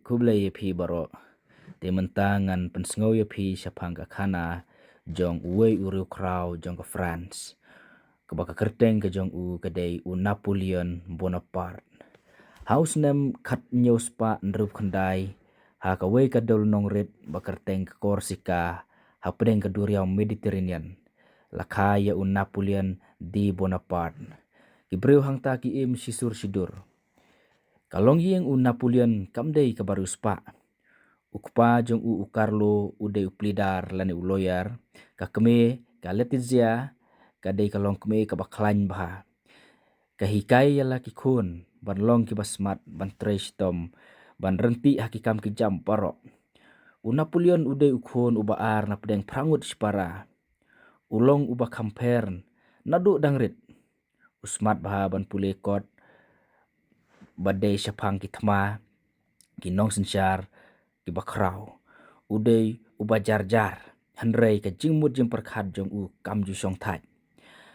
kublai pi baro te mentangan pensengau pi syapang ka kana jong uwe uru krau jong ke France ke baka kerteng ke jong u kedai u Napoleon Bonaparte haus nem kat nyos pa nrup kendai ha ka we ka dol nong rit bakerteng ke Korsika ha pedeng ke duriau Mediterranean lakaya u Napoleon di Bonaparte kibreu hang ta ki im sisur sidur kalong yeng u Napoleon kamdei ke baru spa ukpa jong u Carlo ude uplidar lani u lawyer ka keme ka Letizia ka dei kalong keme ka baklain bah ka hikai yala ki kun ban long ki basmat ban tres tom ban renti hakikam ki jam paro u Napoleon ude ukun ubaar na pedeng prangut spara ulong uba kampern nadu dangrit usmat bah ban pule kot badai syapang ki thma ki nong sensyar ki bakrau udei uba jar handrai ka jingmut jing perkhat jong u kamju song thaj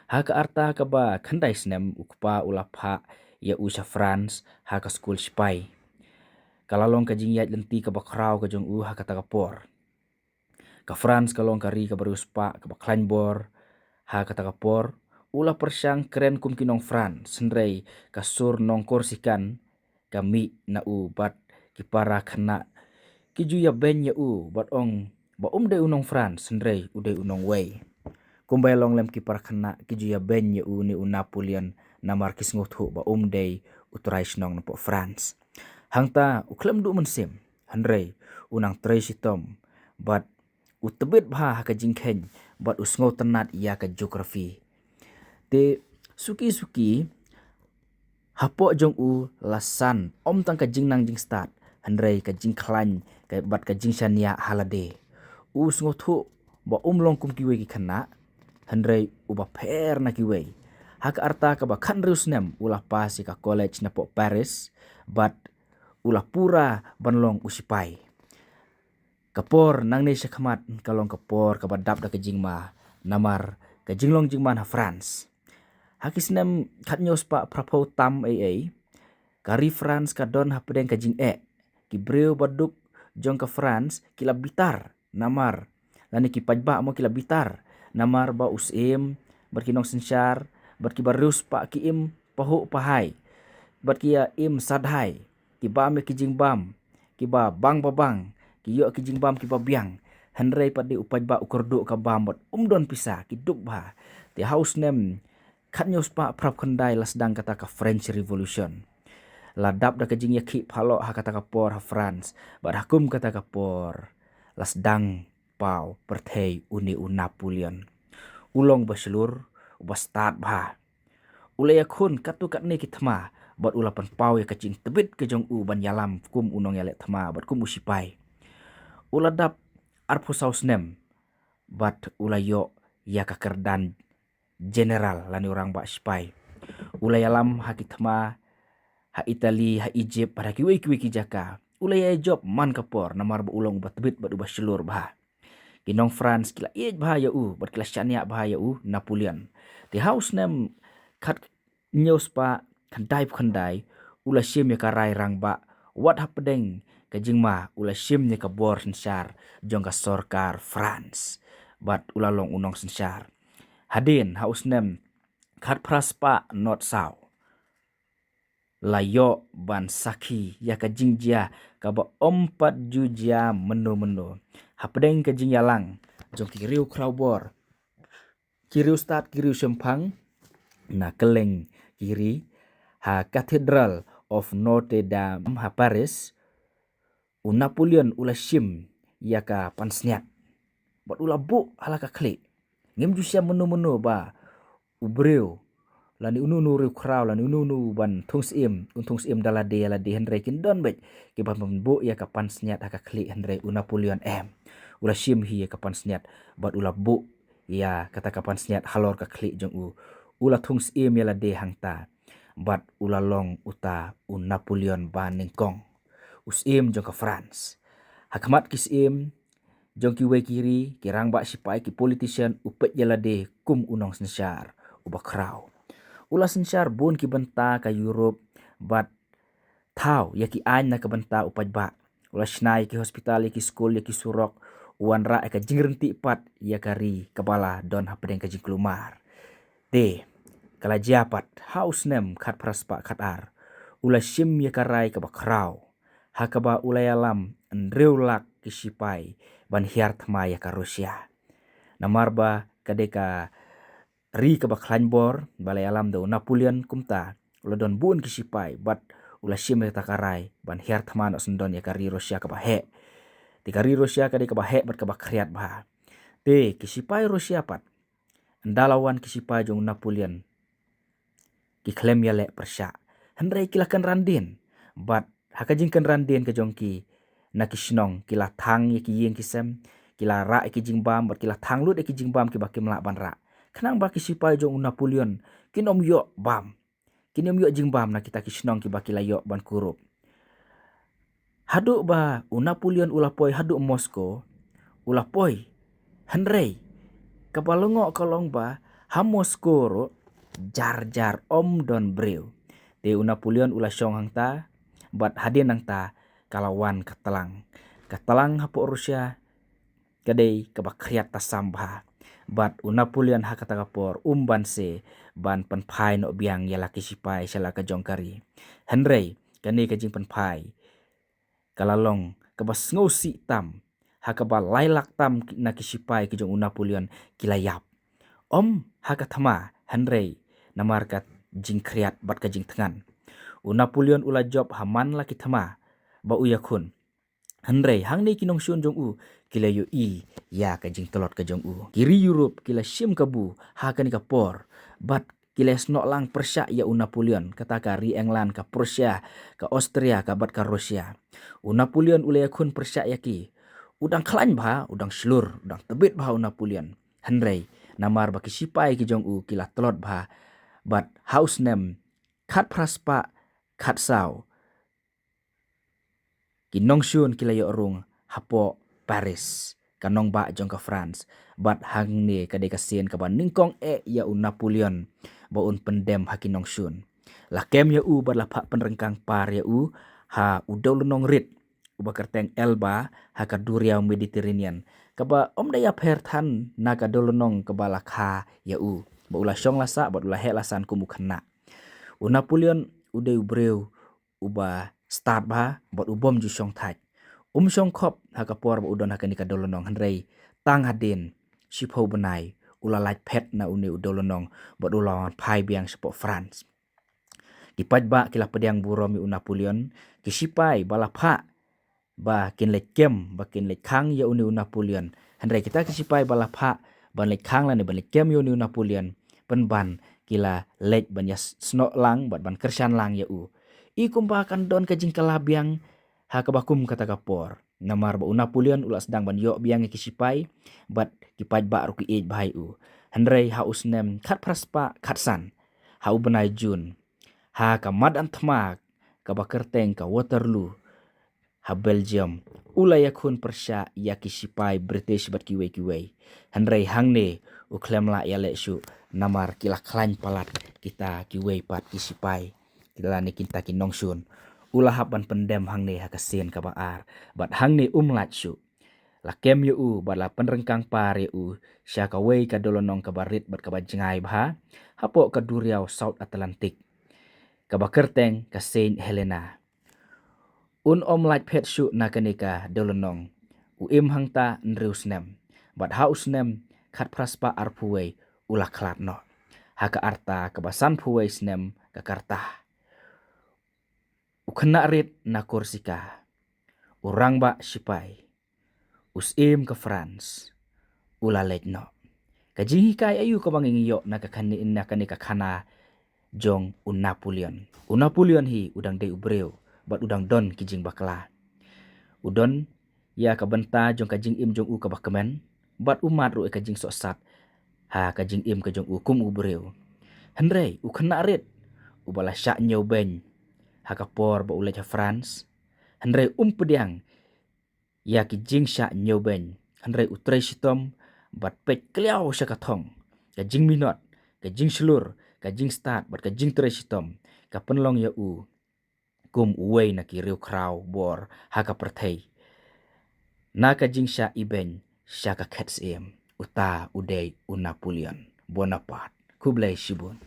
ha ka arta ka ba khandai snem ukpa ulapha ya usha France ha ka school spai kalalong ka jingyat lenti ka bakrau ka jong u ha ka takapor ka France kalong kari ka baru spa ka baklain bor ha ka takapor ula persyang keren kum kinong France sendrai ka sur nong korsikan kami na u bat kipara khana kiju ya ben ya u bat ong ba de unong France sendrai ude unong way kumbai long lem kipara khana kiju ya ben ya u ni u Napoleon na markis ngothu ba de utrai snong na po France hangta uklem du mensim handrai unang tresitom bat utebet bha ka jingkhen bat usngo tenat ya ka geografi te suki hapo jong u lasan om tang ka jingnang jing start handrai ka jing klan ka bat ka jing shania halade usngo thu ba long kum kiwe ki khana handrai uba pher na kiwe hak arta ka ba khan rusnem ulah pasi ka college na po Paris bat ulah pura banlong usipai kapor nang ne syakmat kalong kapor ka badap da ka jingma namar ka jinglong jingman ha France hakisnem khatnyos pa prapo tam kari France ka don ha pedeng ka jing ki breu baduk jong ka France kila bitar namar lani ki pajba mo kila bitar namar ba usim berkinong sensyar berki barus pa ki im pahu pahai berki ya im sadhai ki ba me ki jing bam ki ba bang babang ki yo ki jing bam ki ba biang handrai pa di upajba ukurdu ka bam bot don pisa ki duk ba ti house nem khatnyos pa prap khandai lasdang kata ka French Revolution ladap da kajing yaki phalo ha kata ka por ha France bat hakum kata ka por lasdang pau perthei uni u Napoleon ulong baselur uba start bha ulaya khun katu kat ne ki thma bat ulapan pau ya kacing tebit ke jong u ban yalam kum unong yale thma bat kum usipai uladap arphu saus nem bat ulayo ya ka kerdan general lani orang ba spai ulayalam hakitma ha Itali ha Egypt pada kiwe ki jaka ulaya job man kapor namar ba ulong batbit bat ubah selur bah kinong France kila bahaya u bat kila syania bahaya u Napoleon the house nem kat nyos pa khandai ula sim ya karai rang ba what happening ka jingma ula sim ya ka bor sensar jong ka sorkar France bat ulalong unong sensar hadin haus nem khat praspa not sao layo ban saki ya ka jingjia ka ba ompat jujia menu hapdeng ka jingyalang jong kiriu kraubor kiriu start kiriu sempang na keleng kiri ha Cathedral of Notre Dame ha Paris u Napoleon ula sim ya ka pansniat bat ula bu halaka klik ngem jusia menu ba ubreu lani ununu riu kraw lani ununu ban thungs im dalade handrai kin don bet ke ban bu ya kapan snyat aka klik handrai u Napoleon ula sim hi ya kapan snyat bat ula bu ya kata kapan snyat halor ka klik jong u ula thungs im ya lade hangta bat ula long uta u Napoleon ban ningkong usim jong ka France hakmat kis im jong ki we kiri kirang ba sipai ki politician upet yalade kum unong sensyar uba kraw ula sensyar bun ki benta ka Europe bat thau ya ki an na ka benta upaj ba ula snai ki hospital ki school ki surok uan ra ka jingrenti pat ya kari kepala don hapdeng ka jing kelumar. Te kala japat haus nem khat praspa khat ar ula shim ya karai ka bakrau hakaba ula alam andreulak ki sipai ban hiar thma ya ka Rusia namarba kadeka ri ka baklanbor balai alam do Napoleon kumta ula don bun ki sipai bat ula shim ya takarai ban hiar thma no sendon ya kari Rusia ka bahe ti kari Rusia ka de ka bahe bat ka bakriat ba te ki sipai Rusia pat ndalawan ki sipai jong Napoleon ki klem ya le persya hendrai kilakan randin bat hakajing kan randin ke jongki na kisnong kila thang ye ki yeng kisem kila ra ki jingbam bat kila thang lut ki jingbam ki bakim la ban ra khnang ba ki sipai jong Napoleon kinom yo bam kinom yo jingbam na kita kisnong ki bakila yo ban kurup hadu ba Napoleon ulapoi hadu Moskow ulapoi hendrai kapalongo kolong ba ha Moskow ro jar om don breu te Napoleon ula syong hang ta bat hadin nang ta kalawan katalang hapo Rusia kadai kabakriat ta sambha bat Napoleon hakata kapor ban se ban panpai no biang yala kisipai sala ka jongkari henrei kani ka jing panpai kalalong kabas ngosi tam hakaba lailak tam na kisipai ki jong Napoleon kilayap hakathama henrei namarkat jing kriat bat ka jing tengan Napoleon ula job haman la kithama ba uyakun hendrei hangni kinong syun jong kilayo ya ka jing telot ka jong kiri Europe kila sim kabu hakani ka por bat kila snok lang persya ya Napoleon kata ka ri England ka Prussia ka Austria ka bat ka Rusia Napoleon ula yakun persya yaki udang klan ba udang slur udang tebit ba Napoleon hendrei namar baki sipai ki jong kila telot ba bat house name khat praspa khat sau kinong syun kila yo rung hapo Paris kanong ba jong ka France bat hang ni kadai kasien ka ban ningkong ya Napoleon ba pendem hakinong syun lakem ya bat la penrengkang par ya ha udol nong rit ubakerteng Elba ha ka duriau Mediterranean kaba daya perthan naga dolonong kebala kha ya ba ula syong lasa bat ula he lasan kumukhna Napoleon ude ubreu uba start ba bat ubom ju syong thaj syong khop ha kapor ba udon ha kanika dolonong hendrei tang hadin shipho benai ula lait pet na uni udolonong bat ula pai biang sepo France dipat ba kila pediang buromi Napoleon kisipai bala pha ba kin lek kem ba kin lek khang ya uni Napoleon hendrai kita kisipai bala pha ban lek khang la ne ban lek kem ya uni Napoleon ban kila lek ban ya snok lang bat ban kersan lang ya kumpa kan don ka jing kalabiang ha kabakum kata kapor namar ba Napoleon ula sedang ban yo biang kisipai bat kipat ba ru ki bahai hendrai ha usnem khat praspa khatsan ha benai Jun ha ka mad antma ka bakerteng ka Waterloo ha Belgium ula yakun persya ya kisipai British bat kiwei hendrai hangne klem la ya le syu namar kila klan palat kita kiwei pat kisipai kila ni kita kinong syun ula haban pendem hangne ha kasien ka baar bat hangne lat syu lakem yu bat la penrengkang par yu sya ka wei ka dolonong ka barit bat ka bajngai bha hapo ka duriau South Atlantic ka bakerteng ka Saint Helena lat pet syu na kanika dolonong hangta nreusnem bat hausnem khat praspa arpuwei ula klatno haka arta kebasan puwei snem ka karta ukena rit na Korsika urang ba sipai usim ke France ula letno kajingi kai ayu ka banging yo na kanika khana jong Napoleon hi udang de ubreu bat udang don kijing bakla udon ya ka benta jong kajing im jong ka bakmen bat umat ru kajing sosat ha kajing im ka jong kum ubreu hendrei ukena rit ubala syak nyoben ha kapor ba ule France hendrei pediang ya kijing syak nyoben hendrei utrei sitom bat pek kliau syakathong kajing minot kajing slur kajing start bat kajing trei sitom ka penlong ya kum uwei na ki riu krau bor haka perthei. Naka jing sya iben sya ka kets uta udei u Napoleon Bonaparte. Kublai shibun.